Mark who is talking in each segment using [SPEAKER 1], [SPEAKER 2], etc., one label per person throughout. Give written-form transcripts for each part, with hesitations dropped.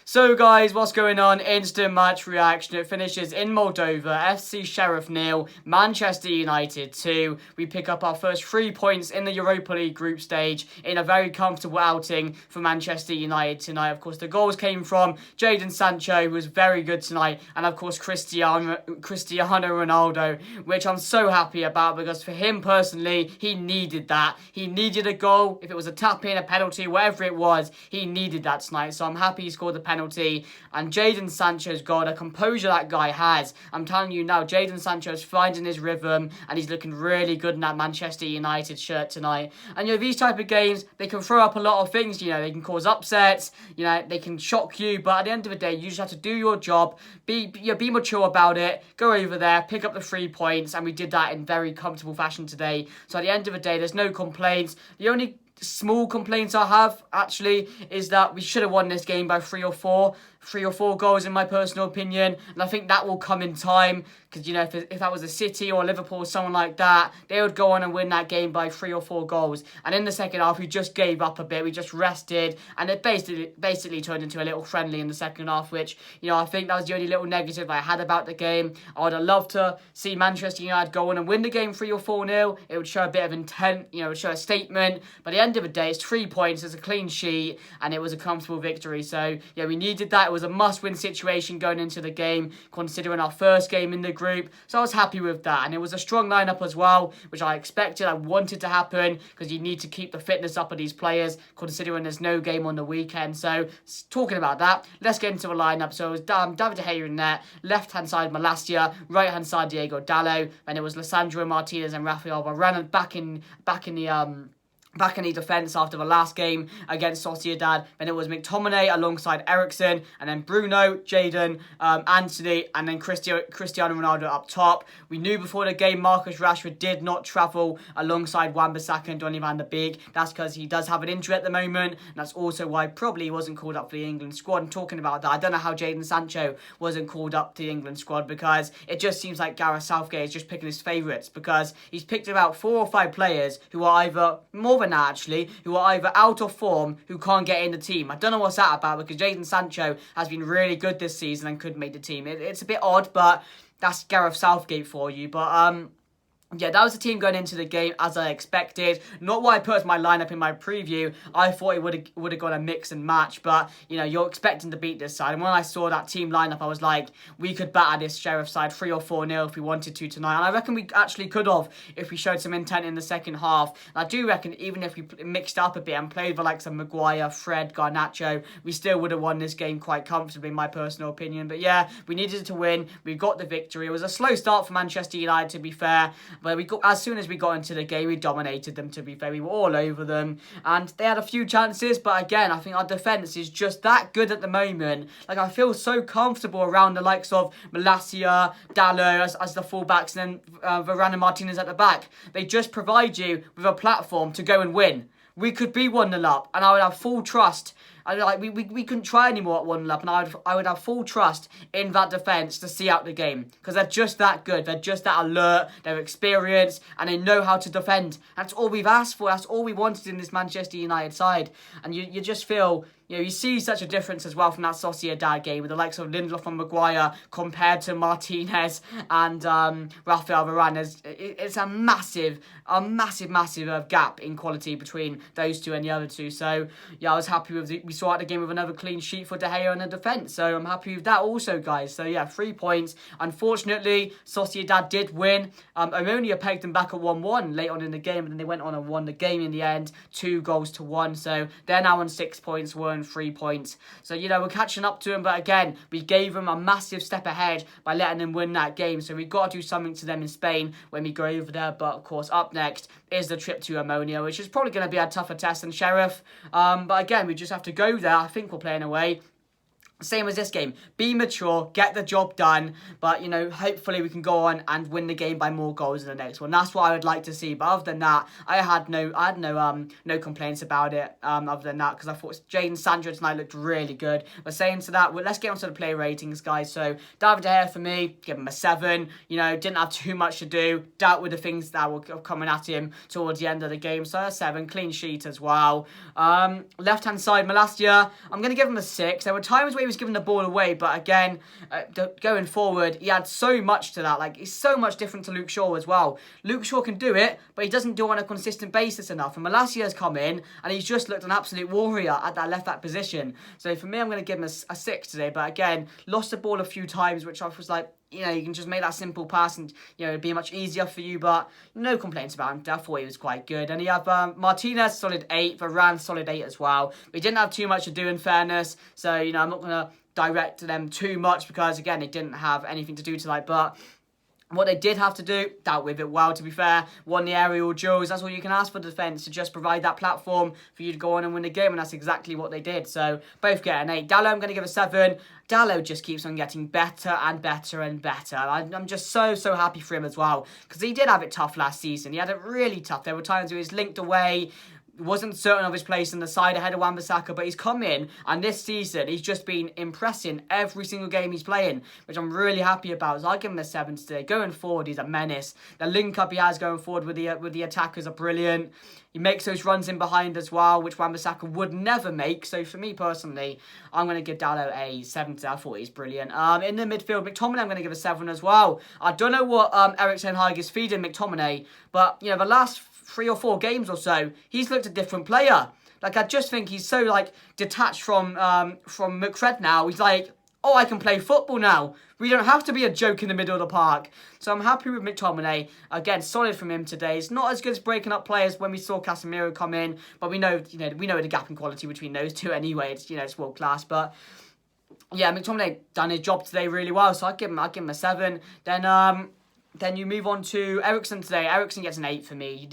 [SPEAKER 1] So guys, what's going on? Instant match reaction. It finishes in Moldova. FC Sheriff 0, Manchester United 2. We pick up our first 3 points in the Europa League group stage in a very comfortable outing for Manchester United tonight. Of course, the goals came from Jadon Sancho, who was very good tonight, and of course Cristiano Ronaldo, which I'm so happy about because for him personally, he needed that. He needed a goal. If it was a tap-in, a penalty, whatever it was, he needed that tonight. So I'm happy he scored the penalty. And Jadon Sancho's goal, the composure that guy has. I'm telling you now, Jadon Sancho's finding his rhythm and he's looking really good in that Manchester United shirt tonight. And these type of games, they can throw up a lot of things. They can cause upsets. They can shock you. But at the end of the day, you just have to do your job. Be mature about it. Go over there, pick up the 3 points, and we did that in very comfortable fashion today. So at the end of the day, there's no complaints. The only small complaints I have actually is that we should have won this game by 3 or 4 goals in my personal opinion, and I think that will come in time because if that was a City or Liverpool or someone like that, they would go on and win that game by 3 or 4 goals. And in the second half, we just gave up a bit. We just rested, and it basically turned into a little friendly in the second half, which I think that was the only little negative I had about the game. I would have loved to see Manchester United go on and win the game 3 or 4-0. It would show a bit of intent, it would show a statement. But at the end of the day, it's 3 points, it's a clean sheet, and it was a comfortable victory. So yeah, we needed that. It was a must-win situation going into the game, considering our first game in the group. So I was happy with that. And it was a strong lineup as well, which I expected, I wanted to happen, because you need to keep the fitness up of these players, considering there's no game on the weekend. So talking about that, let's get into the lineup. So it was David De Gea in net, left-hand side Malacia, right-hand side Diego Dallo, and it was Lisandro Martinez and Rafael Varane back in the defence after the last game against Sociedad. Then it was McTominay alongside Eriksen, and then Bruno, Jadon, Anthony, and then Cristiano Ronaldo up top. We knew before the game Marcus Rashford did not travel alongside Wan-Bissaka and Donny van de Beek. That's because he does have an injury at the moment, and that's also why probably he wasn't called up for the England squad. And talking about that, I don't know how Jadon Sancho wasn't called up to the England squad, because it just seems like Gareth Southgate is just picking his favourites, because he's picked about 4 or 5 players who are either who are either out of form, who can't get in the team. I don't know what's that about, because Jadon Sancho has been really good this season and could make the team. It's a bit odd, but that's Gareth Southgate for you. But yeah, that was the team going into the game as I expected. Not what I put as my lineup in my preview. I thought it would have gone a mix and match, but you're expecting to beat this side. And when I saw that team lineup, I was like, we could batter this Sheriff side 3 or 4-0 if we wanted to tonight. And I reckon we actually could have if we showed some intent in the second half. And I do reckon even if we mixed up a bit and played the likes of Maguire, Fred, Garnacho, we still would have won this game quite comfortably, in my personal opinion. But yeah, we needed to win. We got the victory. It was a slow start for Manchester United, to be fair. But as soon as we got into the game, we dominated them, to be fair. We were all over them. And they had a few chances, but again, I think our defence is just that good at the moment. Like, I feel so comfortable around the likes of Malacia, Dallo as the fullbacks, and then Varane and Martinez at the back. They just provide you with a platform to go and win. We could be 1-0 up, and I would have full trust. We couldn't try anymore at 1-0 up, and I would have full trust in that defence to see out the game, because they're just that good. They're just that alert. They're experienced, and they know how to defend. That's all we've asked for. That's all we wanted in this Manchester United side. And you just feel, you see such a difference as well from that Sociedad game with the likes of Lindelof and Maguire compared to Martinez and Rafael Varane. It's a massive gap in quality between those two and the other two. So yeah, I was happy with we saw out the game with another clean sheet for De Gea in the defence. So I'm happy with that also, guys. So yeah, 3 points. Unfortunately, Sociedad did win. Omonia pegged them back at 1-1 late on in the game, and then they went on and won the game in the end, 2-1. So they're now on 6 points, we're on 3 points. So, we're catching up to them. But again, we gave them a massive step ahead by letting them win that game. So we've got to do something to them in Spain when we go over there. But of course, up next is the trip to Omonia, which is probably going to be a tougher test than Sheriff. But again, we just have to go there. I think we're playing away. Same as this game. Be mature, get the job done, but hopefully we can go on and win the game by more goals in the next one. That's what I would like to see. But other than that, I had no complaints about it. Other than that, because I thought Jadon Sancho tonight looked really good. But saying to that, let's get on to the player ratings, guys. So David De Gea for me, give him a 7. Didn't have too much to do. Dealt with the things that were coming at him towards the end of the game. So a 7, clean sheet as well. Left hand side, Malacia, I'm gonna give him a 6. There were times where he was giving the ball away, but again, going forward, he had so much to that. Like, he's so much different to Luke Shaw as well. Luke Shaw can do it, but he doesn't do it on a consistent basis enough. And Malacia's come in, and he's just looked an absolute warrior at that left back position. So for me, I'm going to give him a 6 today. But again, lost the ball a few times, which I was like, you know, you can just make that simple pass and, you know, it'd be much easier for you, but no complaints about him. I thought he was quite good. And you have Martinez, solid 8, Varane, solid 8 as well. We didn't have too much to do, in fairness, so, you know, I'm not going to direct them too much because, again, they didn't have anything to do tonight, but what they did have to do, dealt with it well, to be fair. Won the aerial duels. That's all you can ask for the defence, to just provide that platform for you to go on and win the game, and that's exactly what they did. So, both get an 8. Dalot, I'm going to give a 7. Dalot just keeps on getting better and better and better. I'm just so happy for him as well, because he did have it tough last season. He had it really tough. There were times where he was linked away, wasn't certain of his place in the side ahead of Wan-Bissaka, but he's come in, and this season he's just been impressing every single game he's playing, which I'm really happy about. So I'll give him a 7 today. Going forward, he's a menace. The link up he has going forward with the attackers are brilliant. He makes those runs in behind as well, which Wan-Bissaka would never make. So for me personally, I'm going to give Dalot a 7 today. I thought he's brilliant. In the midfield, McTominay, I'm going to give a 7 as well. I don't know what Erik ten Hag is feeding McTominay, but you know, the last 3 or 4 games or so, he's looked a different player. Like, I just think he's so, like, detached from McFred now. He's like, oh, I can play football now. We don't have to be a joke in the middle of the park. So I'm happy with McTominay. Again, solid from him today. It's not as good as breaking up players when we saw Casemiro come in, but we know the gap in quality between those two anyway. It's, you know, it's world class. But yeah, McTominay done his job today really well. So I'll give him a 7. Then you move on to Eriksen today. Eriksen gets an 8 for me.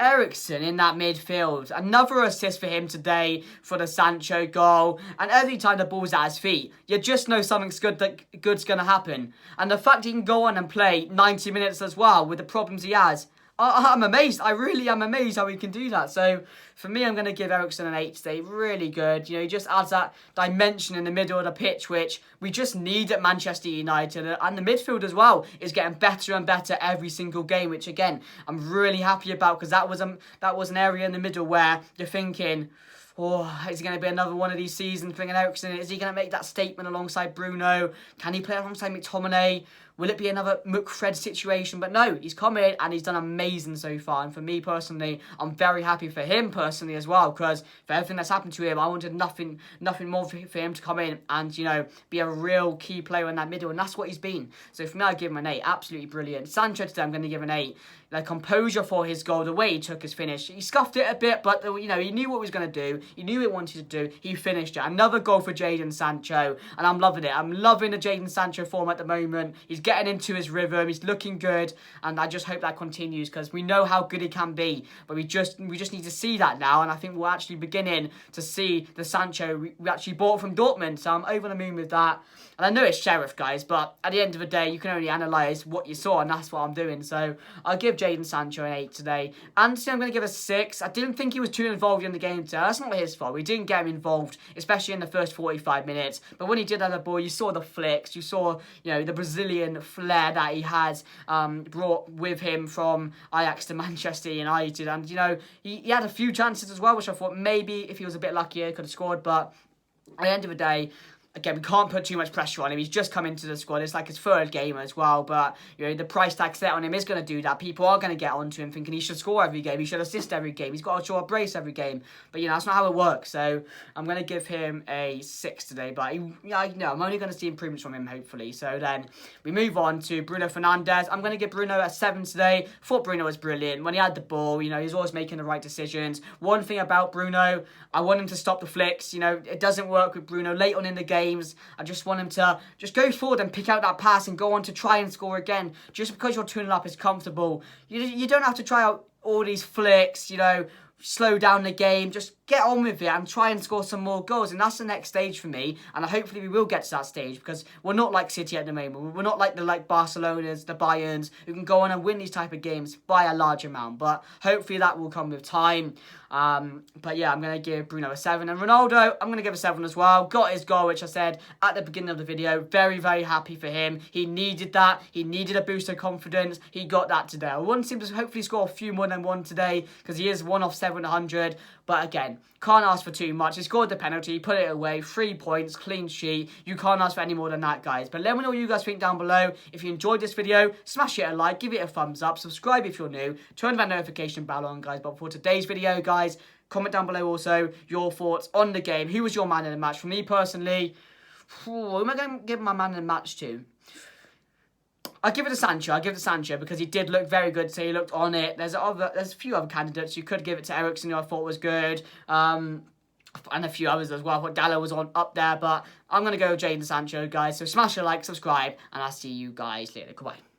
[SPEAKER 1] Eriksen in that midfield. Another assist for him today for the Sancho goal. And every time the ball's at his feet, you just know something's good's going to happen. And the fact he can go on and play 90 minutes as well with the problems he has, I'm amazed. I really am amazed how he can do that. So, for me, I'm going to give Eriksen an 8 today. Really good. You know, he just adds that dimension in the middle of the pitch, which we just need at Manchester United. And the midfield as well is getting better and better every single game, which, again, I'm really happy about, because that was an area in the middle where you're thinking, oh, is he going to be another one of these seasons bringing Eriksen in? Is he going to make that statement alongside Bruno? Can he play alongside McTominay? Will it be another McFred situation? But no, he's come in and he's done amazing so far. And for me personally, I'm very happy for him personally as well, because for everything that's happened to him, I wanted nothing more for him to come in and, you know, be a real key player in that middle. And that's what he's been. So for me, I give him an 8. Absolutely brilliant. Sancho today, I'm going to give an 8. The composure for his goal, the way he took his finish. He scuffed it a bit, but, you know, he knew what he was going to do. He knew what he wanted to do. He finished it. Another goal for Jadon Sancho, and I'm loving it. I'm loving the Jadon Sancho form at the moment. He's getting into his rhythm. He's looking good, and I just hope that continues, because we know how good he can be, but we just need to see that now, and I think we're actually beginning to see the Sancho we actually bought from Dortmund, so I'm over the moon with that. And I know it's Sheriff, guys, but at the end of the day, you can only analyse what you saw, and that's what I'm doing. So I'll give Jadon Sancho an 8 today. Anthony, I'm going to give a 6. I didn't think he was too involved in the game today. That's not his fault. We didn't get him involved, especially in the first 45 minutes. But when he did have the ball, you saw the flicks. You saw, you know, the Brazilian flair that he has brought with him from Ajax to Manchester United. And, you know, he had a few chances as well, which I thought maybe if he was a bit luckier, could have scored. But at the end of the day, again, we can't put too much pressure on him. He's just come into the squad. It's like his third game as well. But, you know, the price tag set on him is going to do that. People are going to get onto him thinking he should score every game. He should assist every game. He's got to show a brace every game. But, you know, that's not how it works. So, I'm going to give him a 6 today. But, I'm only going to see improvements from him, hopefully. So, then we move on to Bruno Fernandes. I'm going to give Bruno a 7 today. Thought Bruno was brilliant. When he had the ball, you know, he's always making the right decisions. One thing about Bruno, I want him to stop the flicks. You know, it doesn't work with Bruno late on in the games. I just want him to just go forward and pick out that pass and go on to try and score again. Just because you're tuning up is comfortable. You don't have to try out all these flicks, you know, slow down the game. Just get on with it and try and score some more goals. And that's the next stage for me. And hopefully we will get to that stage, because we're not like City at the moment. We're not like the Barcelonas, the Bayerns, who can go on and win these type of games by a large amount. But hopefully that will come with time. But yeah, I'm going to give Bruno a 7. And Ronaldo, I'm going to give a 7 as well. Got his goal, which I said at the beginning of the video. Very, very happy for him. He needed that. He needed a boost of confidence. He got that today. I want him to hopefully score a few more than one today, because he is 1 off 700. But again, can't ask for too much. He scored the penalty, put it away, 3 points, clean sheet. You can't ask for any more than that, guys. But let me know what you guys think down below. If you enjoyed this video, smash it a like, give it a thumbs up, subscribe if you're new, turn that notification bell on, guys. But for today's video, guys, comment down below also your thoughts on the game. Who was your man in the match? For me personally, who am I going to give my man in the match to? I'll give it to Sancho. I'll give it to Sancho because he did look very good. So he looked on it. There's a few other candidates. You could give it to Eriksen, who I thought was good. And a few others as well. I thought Dallo was up there. But I'm going to go with Jadon Sancho, guys. So smash a like, subscribe. And I'll see you guys later. Goodbye.